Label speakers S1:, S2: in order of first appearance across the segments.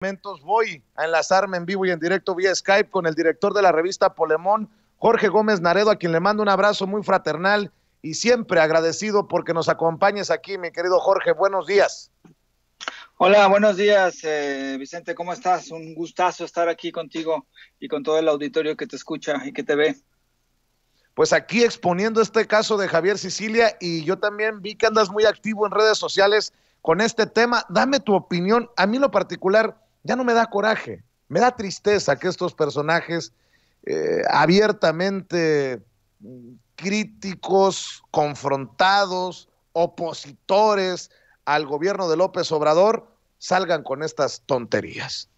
S1: Momentos voy a enlazarme en vivo y en directo vía Skype con el director de la revista Polemón, Jorge Gómez Naredo, a quien le mando un abrazo muy fraternal y siempre agradecido porque nos acompañes aquí, mi querido Jorge. Buenos días.
S2: Hola, buenos días, Vicente, ¿cómo estás? Un gustazo estar aquí contigo y con todo el auditorio que te escucha y que te ve.
S1: Pues aquí exponiendo este caso de Javier Sicilia, y yo también vi que andas muy activo en redes sociales con este tema. Dame tu opinión. A mí en lo particular ya no me da coraje, me da tristeza que estos personajes abiertamente críticos, confrontados, opositores al gobierno de López Obrador, salgan con estas tonterías.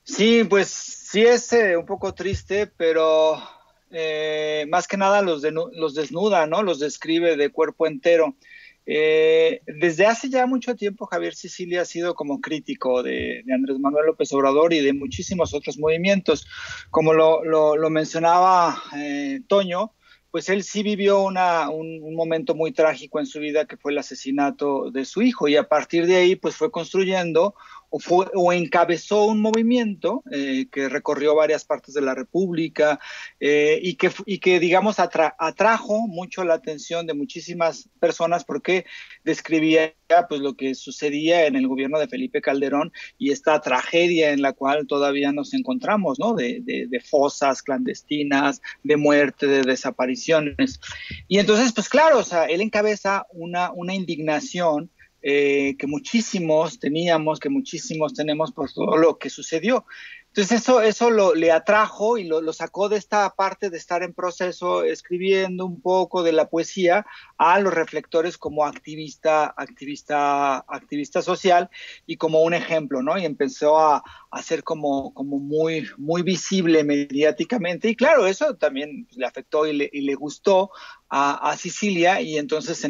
S2: Sí, pues sí es un poco triste, pero más que nada los desnuda, ¿no? Los describe de cuerpo entero. Desde hace ya mucho tiempo Javier Sicilia ha sido como crítico de Andrés Manuel López Obrador y de muchísimos otros movimientos. Como lo mencionaba Toño, pues él sí vivió un momento muy trágico en su vida que fue el asesinato de su hijo y a partir de ahí pues fue construyendo o encabezó un movimiento que recorrió varias partes de la República y que digamos, atrajo mucho la atención de muchísimas personas porque describía pues lo que sucedía en el gobierno de Felipe Calderón y esta tragedia en la cual todavía nos encontramos, ¿no? De fosas clandestinas, de muerte, de desapariciones. Y entonces, pues claro, o sea, él encabeza una indignación que muchísimos teníamos, que muchísimos tenemos por todo lo que sucedió. Entonces le atrajo y lo sacó de esta parte de estar en proceso escribiendo un poco de la poesía a los reflectores como activista social y como un ejemplo, ¿no? Y empezó a ser como muy visible mediáticamente. Y claro, eso también le afectó y le gustó a Sicilia y entonces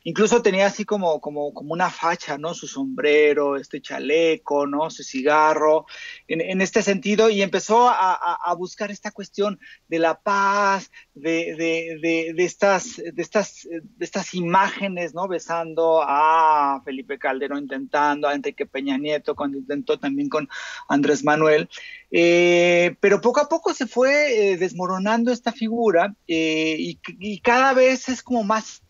S2: incluso tenía así como una facha, ¿no? Su sombrero, este chaleco, ¿no? Su cigarro, en este sentido, y empezó a buscar esta cuestión de la paz, de estas imágenes, ¿no? Besando a Felipe Calderón, intentando, a Enrique Peña Nieto, cuando intentó también con Andrés Manuel. Pero poco a poco se fue desmoronando esta figura y cada vez es como más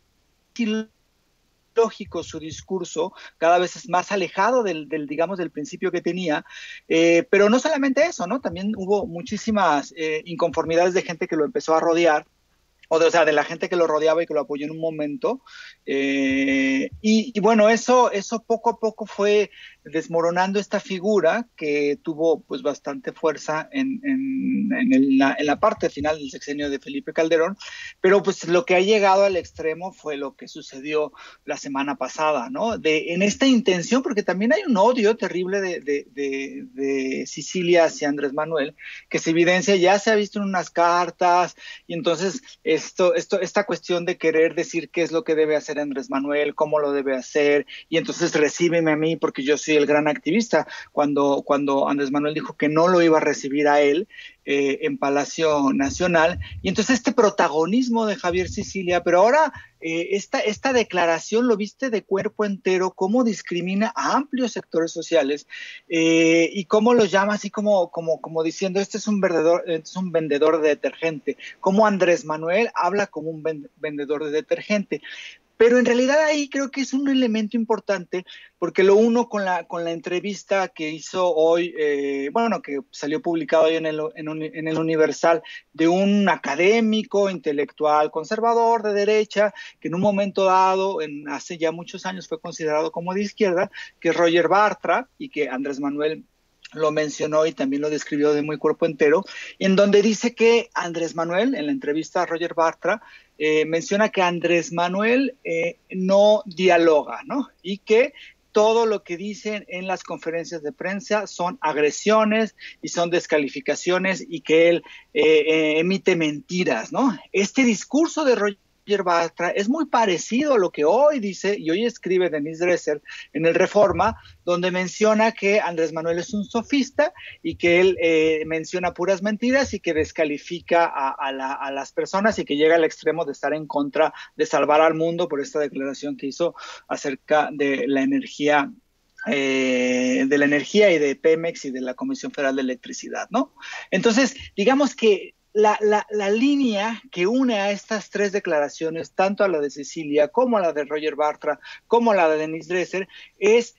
S2: lógico su discurso, cada vez es más alejado digamos, del principio que tenía, pero no solamente eso, ¿no? También hubo muchísimas inconformidades de gente que lo empezó a rodear, o sea, de la gente que lo rodeaba y que lo apoyó en un momento. Y bueno, eso poco a poco fue desmoronando esta figura que tuvo pues bastante fuerza en la parte final del sexenio de Felipe Calderón, pero pues lo que ha llegado al extremo fue lo que sucedió la semana pasada, ¿no? En esta intención, porque también hay un odio terrible de Sicilia hacia Andrés Manuel, que se evidencia, ya se ha visto en unas cartas, y entonces esta cuestión de querer decir qué es lo que debe hacer Andrés Manuel, cómo lo debe hacer, y entonces recíbeme a mí porque yo soy el gran activista, cuando Andrés Manuel dijo que no lo iba a recibir a él en Palacio Nacional, y entonces este protagonismo de Javier Sicilia, pero ahora esta declaración lo viste de cuerpo entero, cómo discrimina a amplios sectores sociales y cómo los llama así como diciendo, este es un vendedor de detergente, como Andrés Manuel habla como un vendedor de detergente. Pero en realidad ahí creo que es un elemento importante porque lo uno con la entrevista que hizo hoy, bueno, que salió publicado hoy en el Universal, de un académico, intelectual, conservador, de derecha, que en un momento dado, hace ya muchos años, fue considerado como de izquierda, que es Roger Bartra, y que Andrés Manuel lo mencionó y también lo describió de muy cuerpo entero, en donde dice que Andrés Manuel, en la entrevista a Roger Bartra, menciona que Andrés Manuel no dialoga, ¿no? Y que todo lo que dicen en las conferencias de prensa son agresiones y son descalificaciones y que él emite mentiras, ¿no? Este discurso de Roger Bartra es muy parecido a lo que hoy dice y hoy escribe Denise Dresser en el Reforma, donde menciona que Andrés Manuel es un sofista y que él menciona puras mentiras y que descalifica a las personas y que llega al extremo de estar en contra de salvar al mundo por esta declaración que hizo acerca de la energía de la energía y de Pemex y de la Comisión Federal de Electricidad, ¿no? Entonces, digamos que la línea que une a estas tres declaraciones, tanto a la de Cecilia como a la de Roger Bartra, como a la de Denise Dresser, es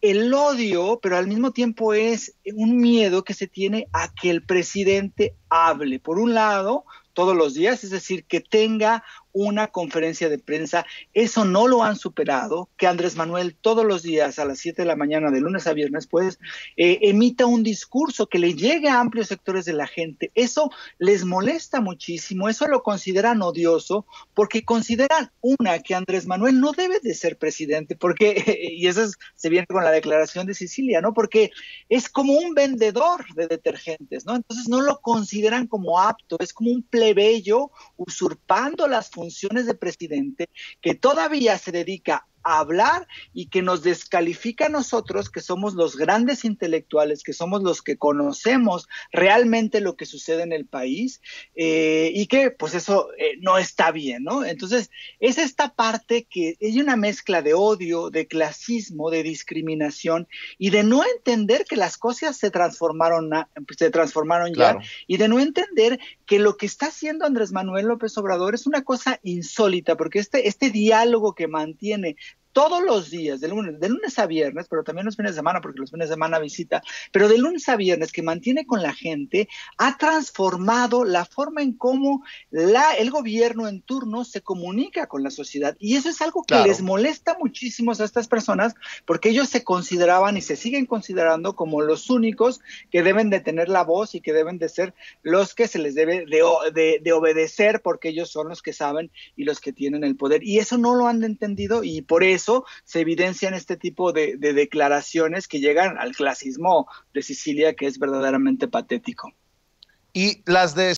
S2: el odio, pero al mismo tiempo es un miedo que se tiene a que el presidente hable, por un lado, todos los días, es decir, que tenga una conferencia de prensa. Eso no lo han superado, que Andrés Manuel todos los días a las 7 de la mañana, de lunes a viernes, pues, emita un discurso que le llegue a amplios sectores de la gente. Eso les molesta muchísimo, eso lo consideran odioso, porque consideran, una, que Andrés Manuel no debe de ser presidente, porque, y eso se viene con la declaración de Sicilia, ¿no? Porque es como un vendedor de detergentes, ¿no? Entonces no lo consideran como apto, es como un plebeyo usurpando las funciones de presidente, que todavía se dedica a hablar y que nos descalifica a nosotros, que somos los grandes intelectuales, que somos los que conocemos realmente lo que sucede en el país, y que pues eso no está bien, ¿no? Entonces es esta parte que hay una mezcla de odio, de clasismo, de discriminación y de no entender que las cosas se transformaron ya,
S1: Claro.
S2: y de no entender que lo que está haciendo Andrés Manuel López Obrador es una cosa insólita, porque este diálogo que mantiene todos los días, de lunes a viernes, pero también los fines de semana, porque los fines de semana visita, pero de lunes a viernes, que mantiene con la gente, ha transformado la forma en cómo el gobierno en turno se comunica con la sociedad. Y eso es algo que les
S1: Claro.
S2: molesta muchísimo a estas personas, porque ellos se consideraban y se siguen considerando como los únicos que deben de tener la voz y que deben de ser los que se les debe de obedecer, porque ellos son los que saben y los que tienen el poder. Y eso no lo han entendido, y por eso se evidencian este tipo de declaraciones que llegan al clasismo de Sicilia, que es verdaderamente patético.
S1: Y las de